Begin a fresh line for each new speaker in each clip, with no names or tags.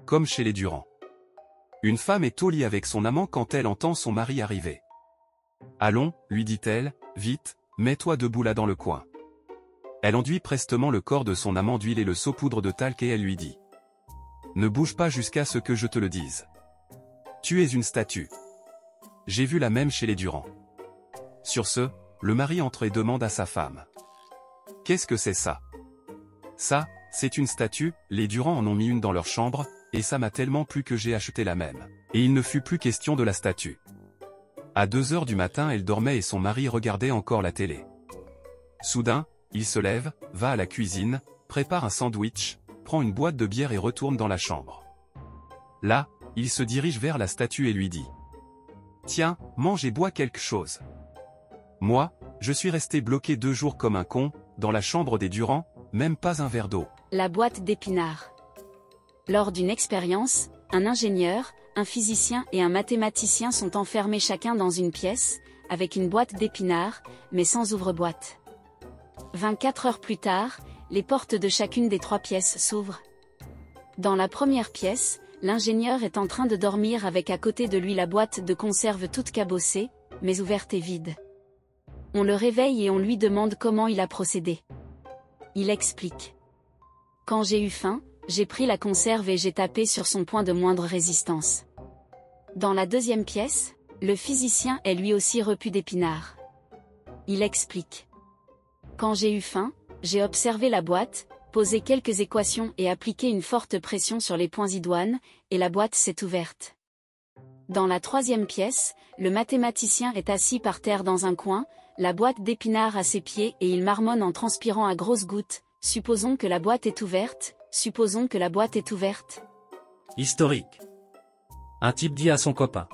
comme chez les Durand. Une femme est au lit avec son amant quand elle entend son mari arriver. « Allons, lui dit-elle, vite, mets-toi debout là dans le coin. » Elle enduit prestement le corps de son amant d'huile et le saupoudre de talc et elle lui dit. « Ne bouge pas jusqu'à ce que je te le dise. Tu es une statue. » J'ai vu la même chez les Durand. Sur ce, le mari entre et demande à sa femme. « Qu'est-ce que c'est ça ? » « Ça, c'est une statue, les Durand en ont mis une dans leur chambre, et ça m'a tellement plu que j'ai acheté la même. » Et il ne fut plus question de la statue. À 2 heures du matin elle dormait et son mari regardait encore la télé. Soudain, il se lève, va à la cuisine, prépare un sandwich, prend une boîte de bière et retourne dans la chambre. Là, il se dirige vers la statue et lui dit. « Tiens, mange et bois quelque chose. Moi, je suis resté bloqué 2 jours comme un con, dans la chambre des Durand, même pas un verre d'eau. »
La boîte d'épinards. Lors d'une expérience, un ingénieur, un physicien et un mathématicien sont enfermés chacun dans une pièce, avec une boîte d'épinards, mais sans ouvre-boîte. 24 heures plus tard, les portes de chacune des 3 pièces s'ouvrent. Dans la première pièce, l'ingénieur est en train de dormir avec à côté de lui la boîte de conserve toute cabossée, mais ouverte et vide. On le réveille et on lui demande comment il a procédé. Il explique. « Quand j'ai eu faim, j'ai pris la conserve et j'ai tapé sur son point de moindre résistance. » Dans la deuxième pièce, le physicien est lui aussi repu d'épinards. Il explique. « Quand j'ai eu faim, j'ai observé la boîte, posé quelques équations et appliqué une forte pression sur les points idoines, et la boîte s'est ouverte. » Dans la troisième pièce, le mathématicien est assis par terre dans un coin, la boîte d'épinards à ses pieds et il marmonne en transpirant à grosses gouttes. « Supposons que la boîte est ouverte, supposons que la boîte est ouverte. »
Historique. Un type dit à son copain.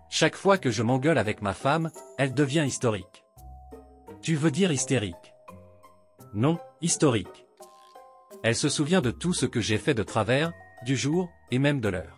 Chaque fois que je m'engueule avec ma femme, elle devient historique. Tu veux dire hystérique? Non, historique. Elle se souvient de tout ce que j'ai fait de travers, du jour, et même de l'heure.